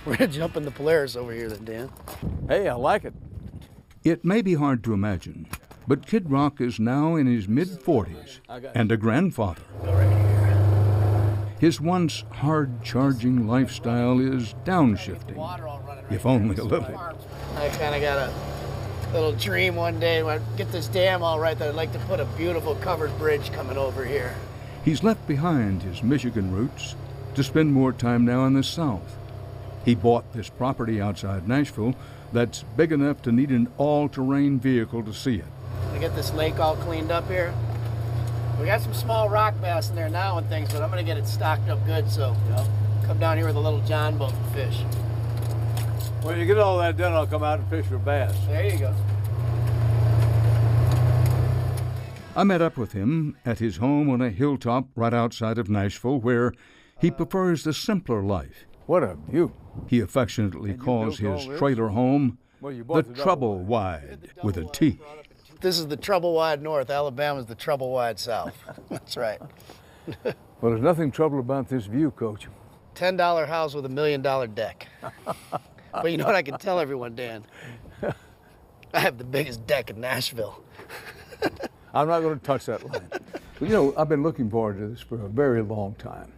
We're gonna jump in the Polaris over here then, Dan. Hey, I like it. It may be hard to imagine, but Kid Rock is now in his mid-40s and a grandfather. His once hard-charging lifestyle is downshifting, if only a little. I kind of got a little dream one day when I get this dam all right that I'd like to put a beautiful covered bridge coming over here. He's left behind his Michigan roots to spend more time now in the South. He bought this property outside Nashville that's big enough to need an all-terrain vehicle to see it. I get this lake all cleaned up here. We got some small rock bass in there now and things, but I'm gonna get it stocked up good, so come down here with a little John boat and fish. When you get all that done, I'll come out and fish for bass. There you go. I met up with him at his home on a hilltop right outside of Nashville, where he prefers the simpler life. What a view. He affectionately calls his trailer home the Trouble-Wide, with a T. This is the Trouble-Wide North. Alabama's the Trouble-Wide South. That's right. Well, there's nothing trouble about this view, Coach. $10 house with $1 million deck. But you know what I can tell everyone, Dan? I have the biggest deck in Nashville. I'm not going to touch that line. You know, I've been looking forward to this for a very long time.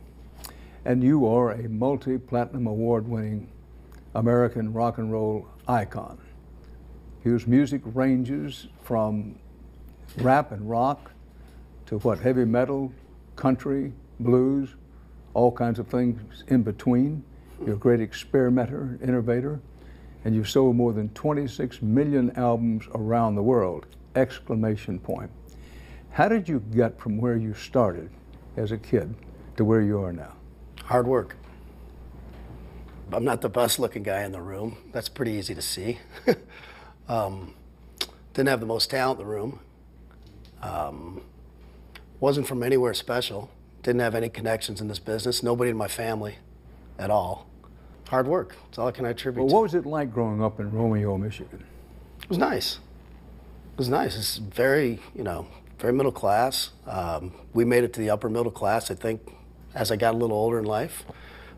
And you are a multi-platinum award-winning American rock and roll icon, whose music ranges from rap and rock to what, heavy metal, country, blues, all kinds of things in between. You're a great experimenter, innovator, and you've sold more than 26 million albums around the world, exclamation point. How did you get from where you started as a kid to where you are now? Hard work. I'm not the best looking guy in the room. That's pretty easy to see. Didn't have the most talent in the room. Wasn't from anywhere special. Didn't have any connections in this business. Nobody in my family at all. Hard work. That's all I can attribute Well, what was it like growing up in Romeo, Michigan? It was nice. It was nice. It's very, very middle class. We made it to the upper middle class, I think, as I got a little older in life.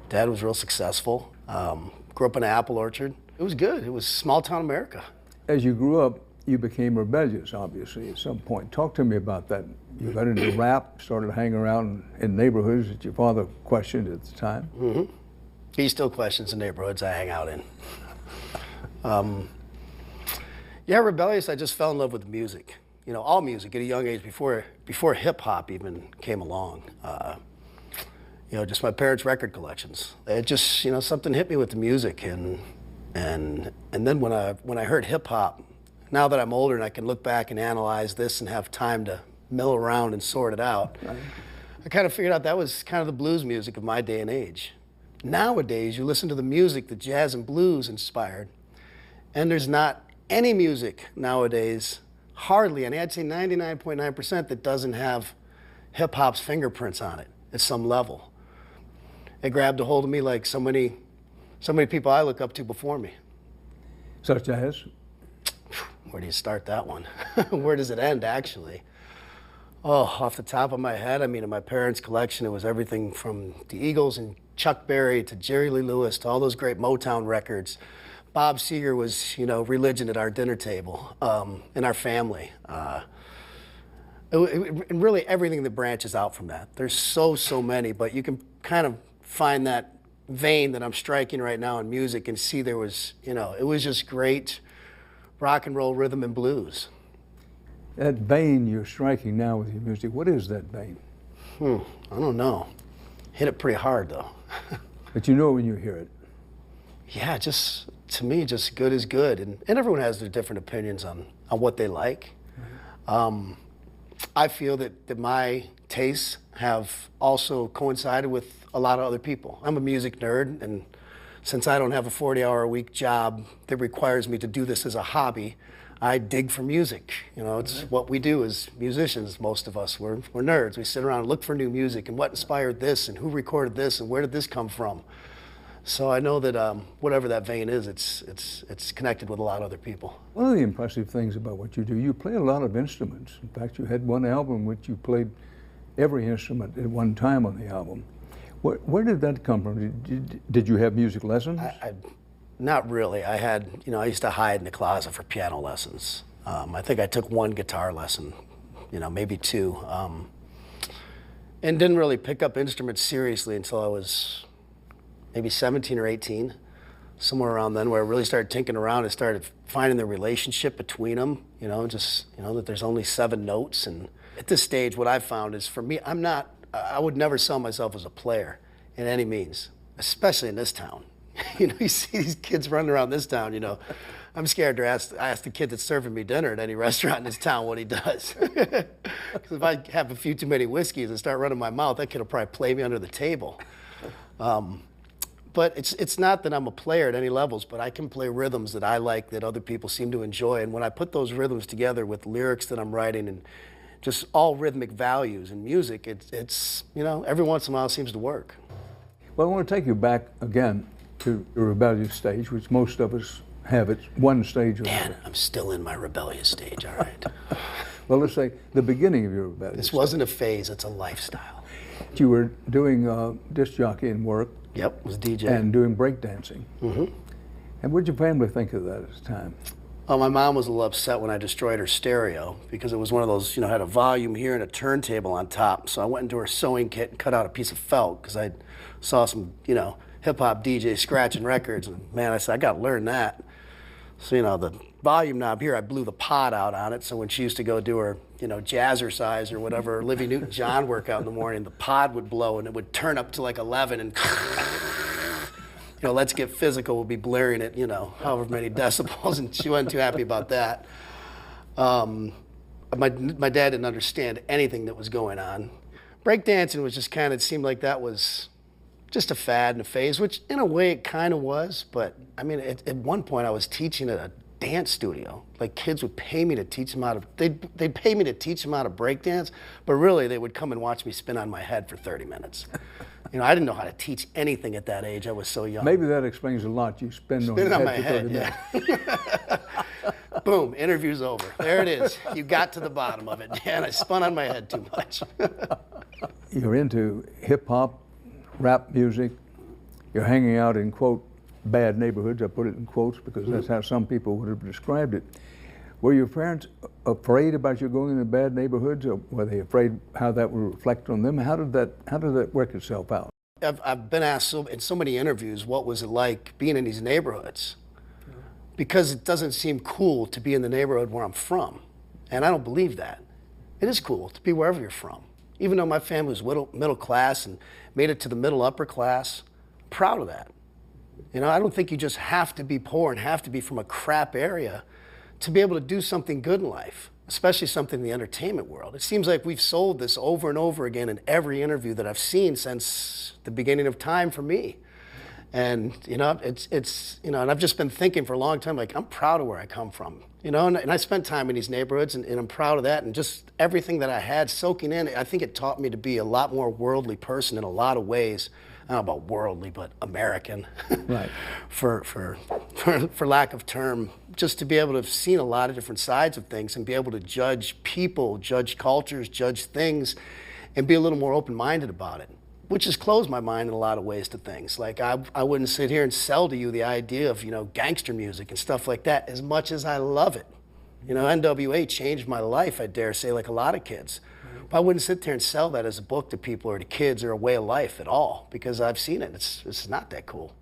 Dad was real successful. Grew up in an apple orchard. It was good. It was small town America. As you grew up, you became rebellious, obviously, at some point. Talk to me about that. You got into rap, started hanging around in neighborhoods that your father questioned at the time. Mm-hmm. He still questions the neighborhoods I hang out in. Yeah, Rebellious, I just fell in love with music. All music at a young age before hip hop even came along. Just my parents' record collections. It just, something hit me with the music, and then when I heard hip hop, now that I'm older and I can look back and analyze this and have time to mill around and sort it out, I kind of figured out that was kind of the blues music of my day and age. Nowadays, you listen to the music that jazz and blues inspired, and there's not any music nowadays, hardly any, I'd say 99.9%, that doesn't have hip hop's fingerprints on it at some level. It grabbed a hold of me like so many people I look up to before me. Such as? Where do you start that one? Where does it end, actually? Oh, off the top of my head, in my parents' collection, it was everything from the Eagles and Chuck Berry to Jerry Lee Lewis to all those great Motown records. Bob Seger was, religion at our dinner table, in our family. And really everything that branches out from that. There's so many, but you can kind of find that vein that I'm striking right now in music and see there was, it was just great rock and roll rhythm and blues. That vein you're striking now with your music, what is that vein? I don't know. Hit it pretty hard, though. But you know when you hear it. Yeah, just, to me, just good is good. And everyone has their different opinions on what they like. I feel that my tastes have also coincided with a lot of other people. I'm a music nerd, and since I don't have a 40-hour-a-week job that requires me to do this as a hobby, I dig for music. It's what we do as musicians, most of us. We're nerds. We sit around and look for new music and what inspired this and who recorded this and where did this come from. So I know that whatever that vein is, it's connected with a lot of other people. One of the impressive things about what you do, you play a lot of instruments. In fact, you had one album which you played every instrument at one time on the album. Where did that come from? Did you have music lessons? Not really. I had, I used to hide in the closet for piano lessons. I think I took one guitar lesson, maybe two, and didn't really pick up instruments seriously until I was maybe 17 or 18, somewhere around then, where I really started tinkering around and started finding the relationship between them, that there's only 7 notes. And at this stage, what I've found is, for me, I would never sell myself as a player in any means, especially in this town. You see these kids running around this town, I'm scared to ask the kid that's serving me dinner at any restaurant in this town what he does. Because if I have a few too many whiskeys and start running my mouth, that kid will probably play me under the table. But it's not that I'm a player at any levels, but I can play rhythms that I like, that other people seem to enjoy. And when I put those rhythms together with lyrics that I'm writing and just all rhythmic values in music, it's every once in a while it seems to work. Well, I want to take you back again to the rebellious stage, which most of us have at one stage or another. Dan, I'm still in my rebellious stage, all right? Well, let's say the beginning of your rebellious This stage. wasn't a phase, it's a lifestyle. You were doing disc jockeying work. Yep, was DJ. And doing breakdancing. Mm-hmm. And what did your family think of that at the time? Oh, my mom was a little upset when I destroyed her stereo, because it was one of those, had a volume here and a turntable on top. So I went into her sewing kit and cut out a piece of felt, because I saw some, hip-hop DJs scratching records, and man, I said, I gotta learn that. So, the volume knob here, I blew the pot out on it, so when she used to go do her, jazzercise or whatever, Olivia Newton-John workout in the morning, the pod would blow and it would turn up to like 11 and Let's Get Physical would be blaring at, however many decibels, and she wasn't too happy about that. My dad didn't understand anything that was going on. Breakdancing was just it seemed like that was just a fad and a phase, which in a way it kind of was, but I mean, at one point I was teaching at a dance studio. Like, kids would pay me to teach them how to, they'd pay me to teach them how to breakdance, but really they would come and watch me spin on my head for 30 minutes. I didn't know how to teach anything at that age. I was so young. Maybe that explains a lot. You spin on my head, yeah. Boom, interview's over. There it is. You got to the bottom of it. Dan, I spun on my head too much. You're into hip-hop, rap music. You're hanging out in, quote, bad neighborhoods. I put it in quotes because that's how some people would have described it. Were your parents afraid about you going into bad neighborhoods, or were they afraid how that would reflect on them? How did that work itself out? I've been asked in so many interviews, what was it like being in these neighborhoods? Because it doesn't seem cool to be in the neighborhood where I'm from. And I don't believe that. It is cool to be wherever you're from. Even though my family was middle class and made it to the middle upper class, I'm proud of that. I don't think you just have to be poor and have to be from a crap area to be able to do something good in life, especially something in the entertainment world. It seems like we've sold this over and over again in every interview that I've seen since the beginning of time for me. And, and I've just been thinking for a long time, like, I'm proud of where I come from, and I spent time in these neighborhoods, and I'm proud of that, and just everything that I had soaking in, I think it taught me to be a lot more worldly person in a lot of ways. I don't know about worldly, but American, right? for lack of term, just to be able to have seen a lot of different sides of things and be able to judge people, judge cultures, judge things, and be a little more open-minded about it, which has closed my mind in a lot of ways to things. Like, I wouldn't sit here and sell to you the idea of, gangster music and stuff like that, as much as I love it. NWA changed my life, I dare say, like a lot of kids. But I wouldn't sit there and sell that as a book to people or to kids or a way of life at all, because I've seen it. It's not that cool.